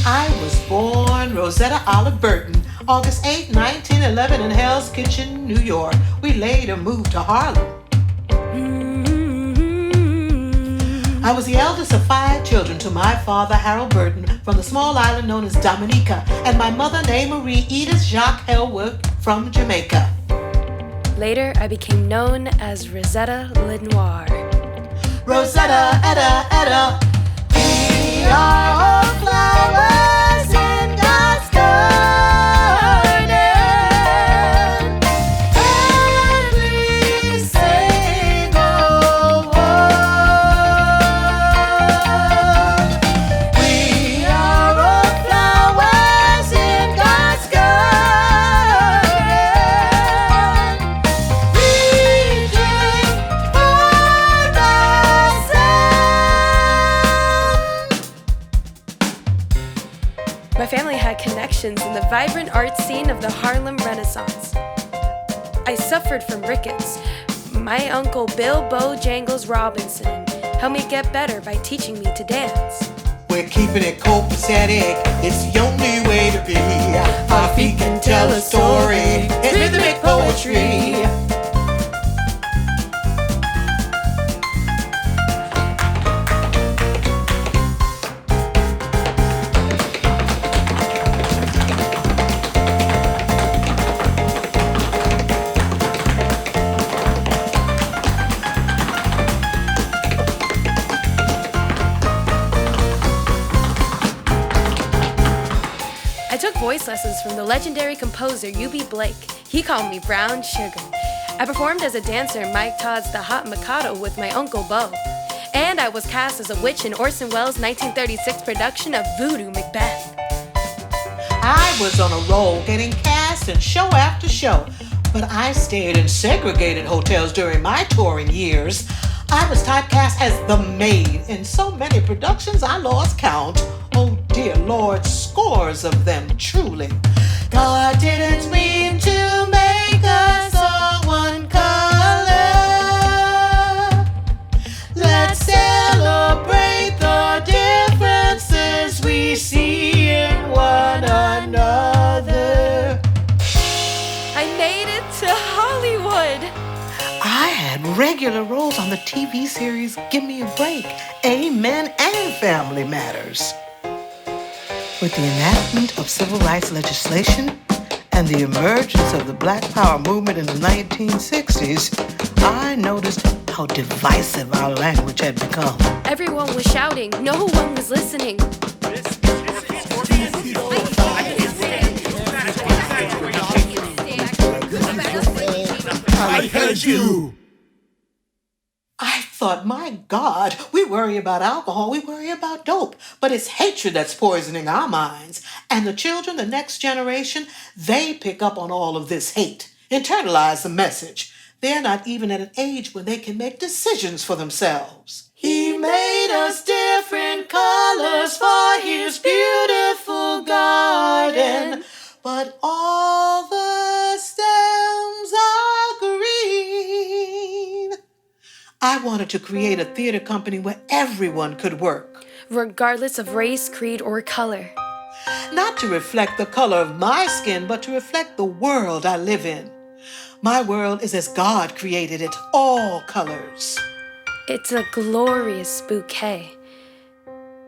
I was born Rosetta Olive Burton, August 8, 1911 in Hell's Kitchen, New York. We later moved to Harlem. I was the eldest of 5 children to my father, Harold Burton, from the small island known as Dominica, and my mother, named Marie Edith Jacques Helwick, from Jamaica. Later, I became known as Rosetta Lenoir. Rosetta, Etta, Etta, we are all flowers in God's garden. Every single one. We are all flowers in God's garden, reaching for the sun. My family had connections in the vibrant art scene of the Harlem Renaissance. I suffered from rickets. My uncle Bill Bojangles Robinson helped me get better by teaching me to dance. We're keeping it copacetic, it's the only way to be. Our feet can tell a story, it's rhythmic poetry. I took voice lessons from the legendary composer U.B. Blake. He called me Brown Sugar. I performed as a dancer in Mike Todd's The Hot Mikado with my Uncle Bo. And I was cast as a witch in Orson Welles' 1936 production of Voodoo Macbeth. I was on a roll getting cast in show after show, but I stayed in segregated hotels during my touring years. I was typecast as the maid in so many productions I lost count. Oh dear Lord, scores of them truly. God didn't mean to make us all one color. Let's celebrate the differences we see in one another. I made it to Hollywood. I had regular roles on the TV series Give Me a Break, Amen, and Family Matters. With the enactment of civil rights legislation and the emergence of the Black Power movement in the 1960s, I noticed how divisive our language had become. Everyone was shouting. No one was listening. I heard you. I thought, my God, we worry about alcohol, we worry about dope, but it's hatred that's poisoning our minds. And the children, the next generation, they pick up on all of this hate, internalize the message. They're not even at an age when they can make decisions for themselves. He made us different colors for his beautiful garden, but all the stems are green. I wanted to create a theater company where everyone could work. Regardless of race, creed, or color. Not to reflect the color of my skin, but to reflect the world I live in. My world is as God created it, all colors. It's a glorious bouquet.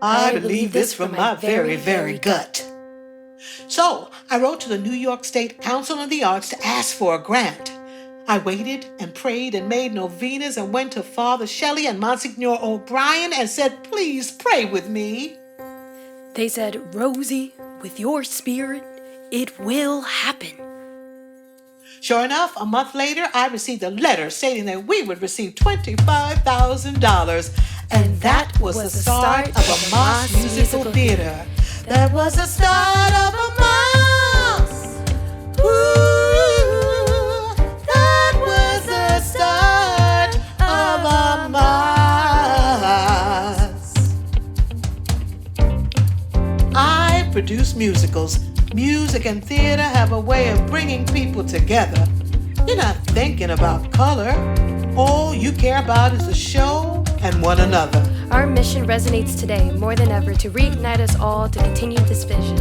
I believe this from my very, very gut. So I wrote to the New York State Council on the Arts to ask for a grant. I waited and prayed and made novenas and went to Father Shelley and Monsignor O'Brien and said, please pray with me. They said, Rosie, with your spirit, it will happen. Sure enough, a month later, I received a letter stating that we would receive $25,000. And that was the start of a Moss Musical Theater. That was the start of a Moss. Ooh, that was the start of a Moss. I produce musicals. Music and theater have a way of bringing people together. You're not thinking about color. All you care about is the show and one another. Our mission resonates today more than ever to reignite us all to continue this vision.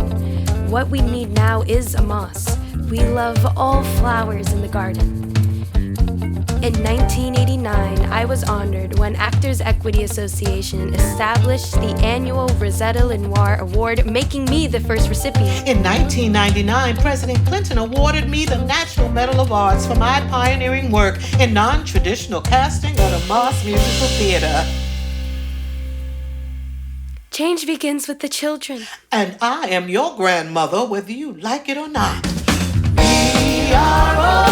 What we need now is a moss. We love all flowers in the garden. In 1989, I was honored when Actors Equity Association established the annual Rosetta Lenoir Award, making me the first recipient. In 1999, President Clinton awarded me the National Medal of Arts for my pioneering work in non-traditional casting of the Moss Musical Theater. Change begins with the children. And I am your grandmother, whether you like it or not. We are all